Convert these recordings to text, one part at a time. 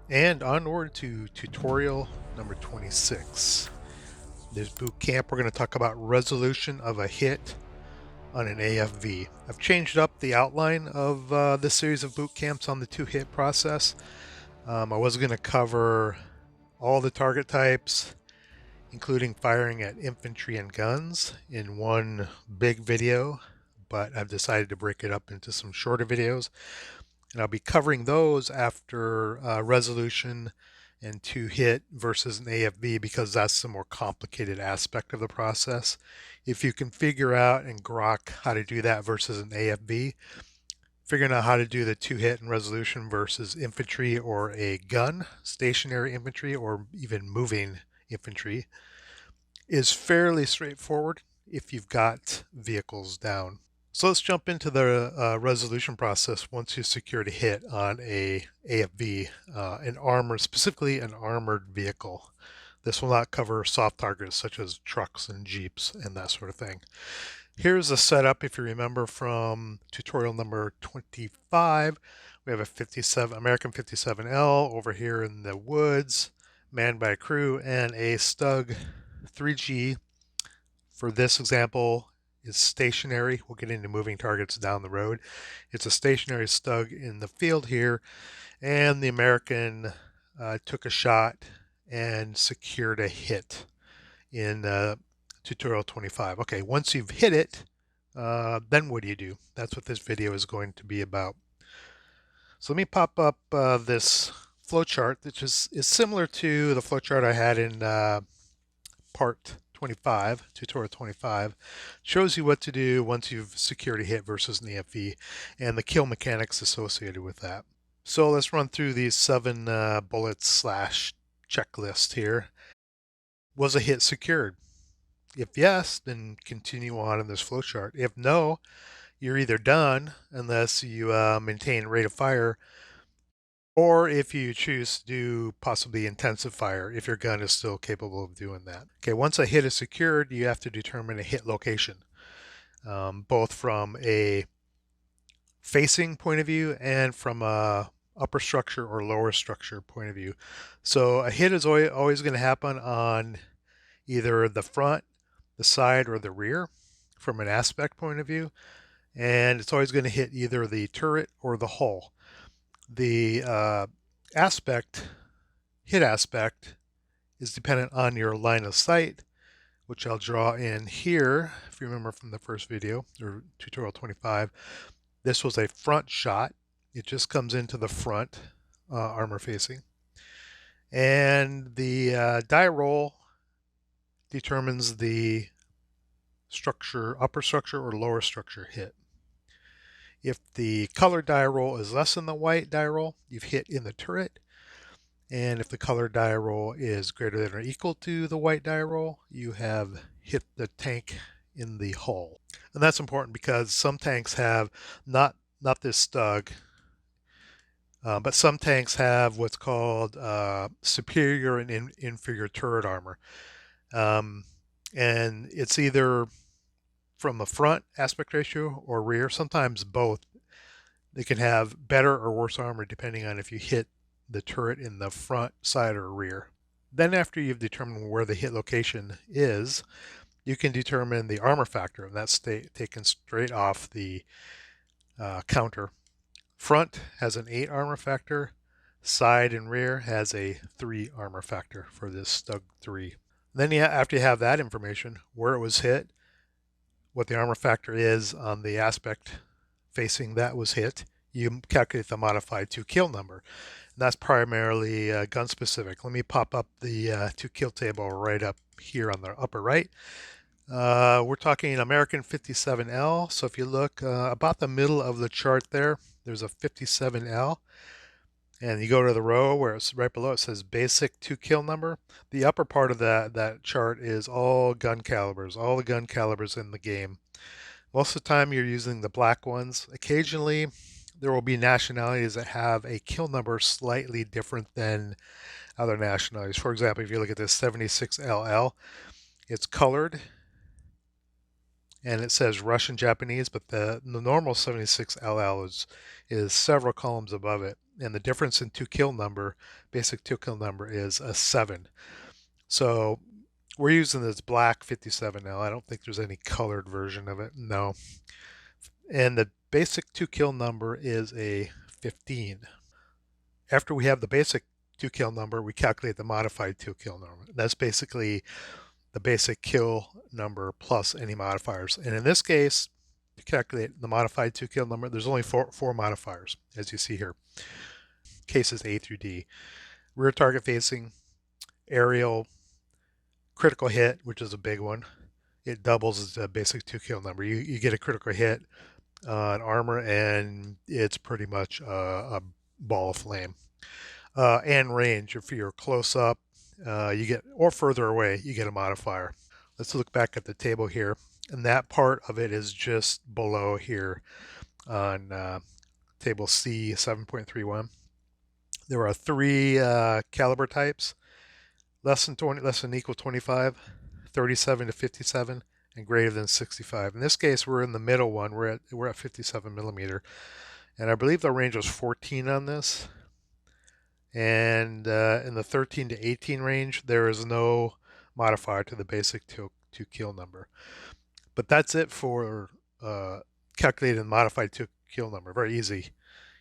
And onward to tutorial number 26. This boot camp, we're going to talk about resolution of a hit on an AFV. I've changed up the outline of this series of boot camps on the two-hit process. I was going to cover all the target types, including firing at infantry and guns, in one big video, but I've decided to break it up into some shorter videos. And I'll be covering those after resolution and two hit versus an AFV because that's the more complicated aspect of the process. If you can figure out and grok how to do that versus an AFV, figuring out how to do the two hit and resolution versus infantry or a gun, stationary infantry, or even moving infantry is fairly straightforward if you've got vehicles down. So let's jump into the resolution process once you secured a hit on a AFV, specifically an armored vehicle. This will not cover soft targets such as trucks and jeeps and that sort of thing. Here's the setup. If you remember from tutorial number 25, we have a American 57L over here in the woods, manned by a crew, and a Stug IIIG. For this example, is stationary. We'll get into moving targets down the road. It's a stationary Stug in the field here, and the American took a shot and secured a hit in tutorial 25. Okay, once you've hit it, then what do you do? That's what this video is going to be about. So let me pop up this flowchart, which is similar to the flowchart I had in part 25, tutorial 25, shows you what to do once you've secured a hit versus an AFV and the kill mechanics associated with that. So let's run through these 7 bullets / checklist here. Was a hit secured? If yes, then continue on in this flowchart. If no, you're either done unless you maintain rate of fire, or if you choose to do possibly intensive fire, if your gun is still capable of doing that. Okay, once a hit is secured, you have to determine a hit location, both from a facing point of view and from a upper structure or lower structure point of view. So a hit is always going to happen on either the front, the side, or the rear from an aspect point of view, and it's always going to hit either the turret or the hull. The hit aspect is dependent on your line of sight, which I'll draw in here. If you remember from the first video, or tutorial 25, this was a front shot. It just comes into the front armor facing. And the die roll determines the structure, upper structure or lower structure hit. If the color die roll is less than the white die roll, you've hit in the turret. And if the color die roll is greater than or equal to the white die roll, you have hit the tank in the hull. And that's important because some tanks have not this Stug, but some tanks have what's called superior and inferior turret armor. And it's either from a front aspect ratio or rear, sometimes both. They can have better or worse armor depending on if you hit the turret in the front, side, or rear. Then after you've determined where the hit location is, you can determine the armor factor, and that's taken straight off the counter. Front has an 8 armor factor, side and rear has a 3 armor factor for this Stug 3. Then after you have that information, where it was hit, what the armor factor is on the aspect facing that was hit, you calculate the modified to kill number. And that's primarily gun specific. Let me pop up the to kill table right up here on the upper right. We're talking American 57L. So if you look about the middle of the chart there's a 57L. And you go to the row where it's right below, it says basic to kill number. The upper part of that chart is all gun calibers, all the gun calibers in the game. Most of the time you're using the black ones. Occasionally there will be nationalities that have a kill number slightly different than other nationalities. For example, if you look at this 76LL, it's colored and it says Russian Japanese, but the normal 76LL is several columns above it. and the difference in basic to kill number is a 7. So we're using this black 57 now. I don't think there's any colored version of it. No. And the basic to kill number is a 15. After we have the basic to kill number, we calculate the modified to kill number. That's basically the basic kill number plus any modifiers. And in this case, to calculate the modified to kill number, there's only four modifiers, as you see here. Cases A through D. Rear target facing, aerial, critical hit, which is a big one. It doubles the basic to kill number. You get a critical hit on armor, and it's pretty much a ball of flame. And range, if you're close up, you get, or further away, you get a modifier. Let's look back at the table here, and that part of it is just below here on table C 7.31. There are 3 caliber types: less than equal 25, 37 to 57, and greater than 65. In this case, we're in the middle one. We're at 57 millimeter, and I believe the range was 14 on this. And in the 13 to 18 range, there is no modifier to the basic to kill number. But that's it for calculating the modified to kill number. Very easy.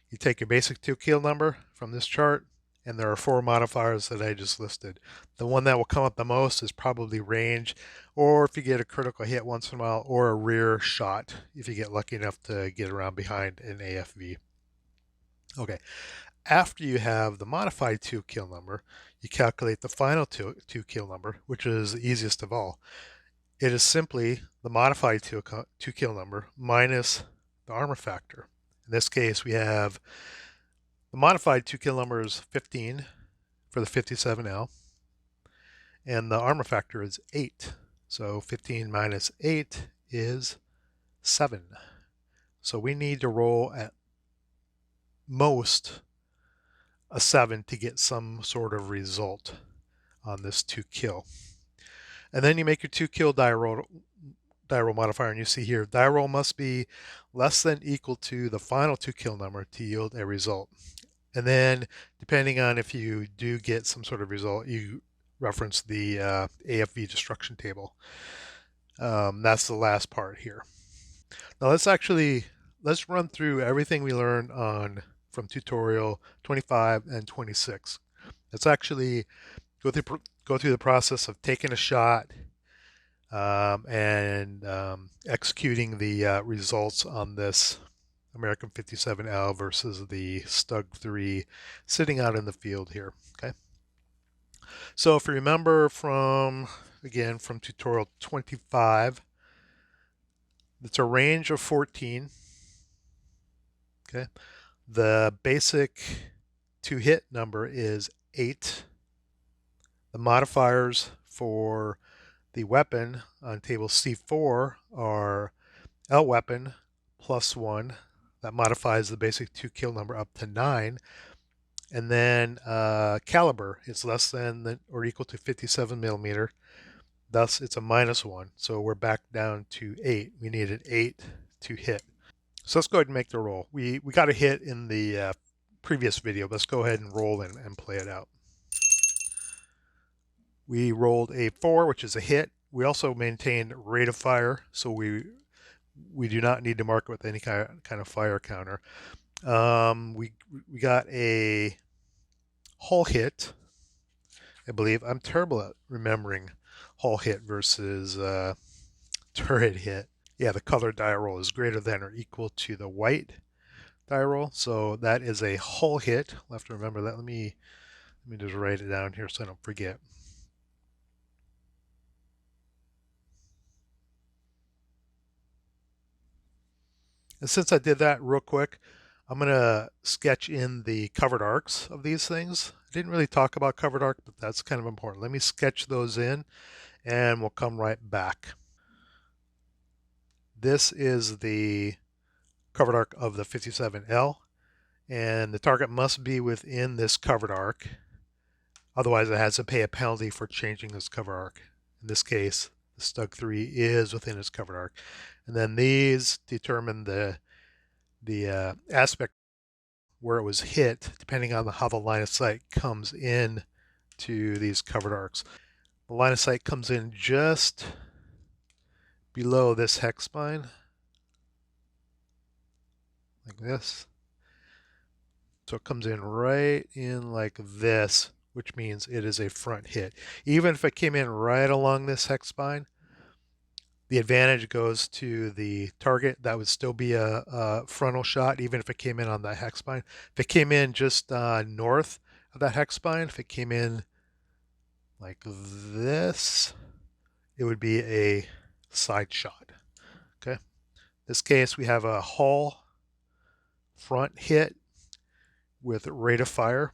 You take your basic to kill number from this chart, and there are 4 modifiers that I just listed. The one that will come up the most is probably range, or if you get a critical hit once in a while, or a rear shot if you get lucky enough to get around behind an AFV. Okay, after you have the modified to kill number, you calculate the final to kill number, which is the easiest of all. It is simply the modified to kill number minus the armor factor. In this case, we have the modified to kill number is 15 for the 57L, and the armor factor is 8. So 15 minus 8 is 7. So we need to roll at most a 7 to get some sort of result on this to kill. And then you make your to kill die roll modifier, and you see here die roll must be less than equal to the final to kill number to yield a result. And then depending on if you do get some sort of result, you reference the AFV Destruction Table. That's the last part here. Now let's run through everything we learned from tutorial 25 and 26. Let's actually go through the process of taking a shot and executing the results on this American 57L versus the Stug III sitting out in the field here. Okay. So if you remember from tutorial 25, it's a range of 14. Okay. The basic to hit number is 8. The modifiers for the weapon on table C4 are L weapon plus 1. That modifies the basic to kill number up to 9. And then caliber is less than or equal to 57 millimeter. Thus, it's a -1. So we're back down to 8. We needed 8 to hit. So let's go ahead and make the roll. We got a hit in the previous video. Let's go ahead and roll and play it out. We rolled a 4, which is a hit. We also maintained rate of fire, so we do not need to mark it with any kind of fire counter. We got a hull hit, I believe. I'm terrible at remembering hull hit versus turret hit. Yeah, the color die roll is greater than or equal to the white die roll, so that is a hull hit. I'll have to remember that. Let me just write it down here so I don't forget. And since I did that real quick, I'm going to sketch in the covered arcs of these things. I didn't really talk about covered arc, but that's kind of important. Let me sketch those in, and we'll come right back. This is the covered arc of the 57L, and the target must be within this covered arc. Otherwise, it has to pay a penalty for changing this cover arc. In this case, the Stug III is within its covered arc. And then these determine the aspect where it was hit, depending on how the line of sight comes in to these covered arcs. The line of sight comes in just below this hex spine, like this. So it comes in right in like this, which means it is a front hit. Even if it came in right along this hex spine, the advantage goes to the target. That would still be a frontal shot, even if it came in on that hex spine. If it came in just north of that hex spine, if it came in like this, it would be a side shot. Okay. In this case, we have a hull front hit with rate of fire.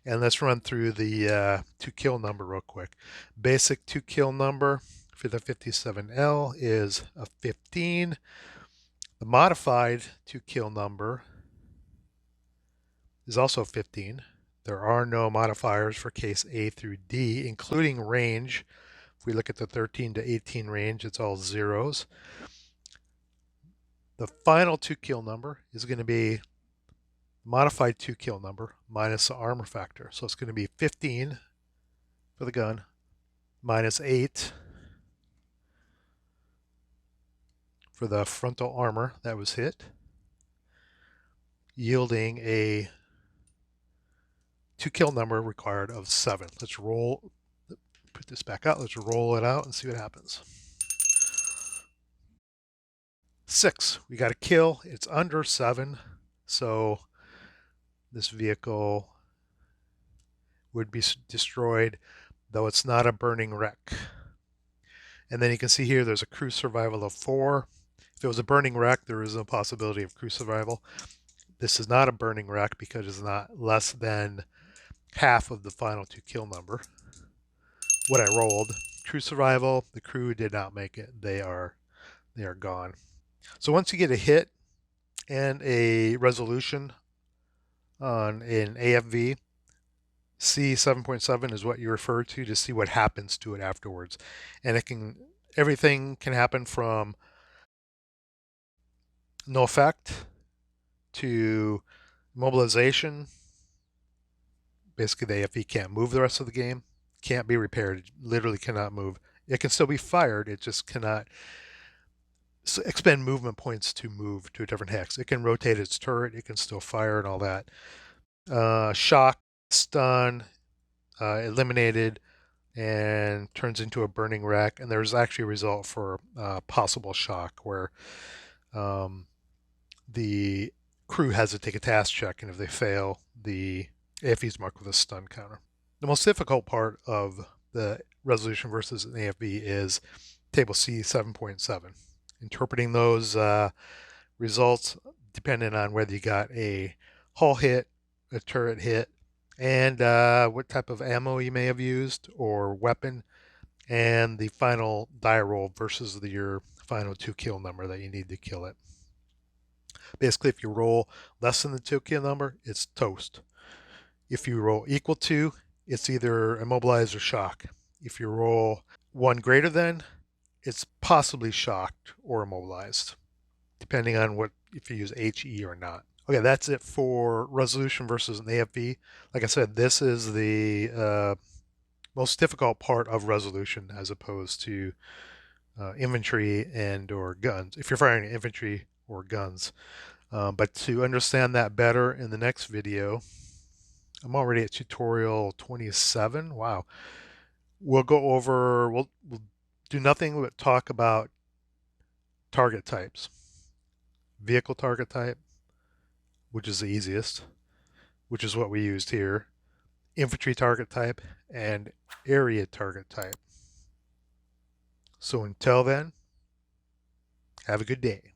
And let's run through the to kill number real quick. Basic to kill number for the 57L is a 15. The modified to kill number is also 15. There are no modifiers for case A through D, including range. If we look at the 13 to 18 range, it's all zeros. The final to kill number is going to be modified to kill number minus the armor factor. So it's going to be 15 for the gun minus 8 for the frontal armor that was hit, yielding a to kill number required of 7. Let's roll, put this back out. Let's roll it out and see what happens. 6. We got a kill. It's under 7. So this vehicle would be destroyed, though it's not a burning wreck. And then you can see here there's a crew survival of 4. If it was a burning wreck, there is no possibility of crew survival. This is not a burning wreck because it's not less than half of the final to kill number. What I rolled, crew survival, the crew did not make it. They are gone. So once you get a hit and a resolution on an AFV, C 7.7 is what you refer to see what happens to it afterwards. And everything can happen from no effect to mobilization. Basically, the AFV can't move the rest of the game, can't be repaired, it literally cannot move. It can still be fired, it just cannot expend movement points to move to a different hex. It can rotate its turret, it can still fire and all that. Shock, stun, eliminated, and turns into a burning wreck. And there's actually a result for possible shock where the crew has to take a task check, and if they fail, the AFV is marked with a stun counter. The most difficult part of the resolution versus an AFV is table C 7.7. Interpreting those results depending on whether you got a hull hit, a turret hit, and what type of ammo you may have used or weapon, and the final die roll versus your final to kill number that you need to kill it. Basically, if you roll less than the to kill number, it's toast. If you roll equal to, it's either immobilized or shock. If you roll 1 greater than, it's possibly shocked or immobilized, depending on if you use HE or not. Okay, that's it for resolution versus an AFV. Like I said, this is the most difficult part of resolution as opposed to infantry and or guns, if you're firing infantry or guns. But to understand that better in the next video, I'm already at tutorial 27. Wow. We'll go over, we'll do nothing but talk about target types. Vehicle target type, which is the easiest, which is what we used here. Infantry target type and area target type. So until then, have a good day.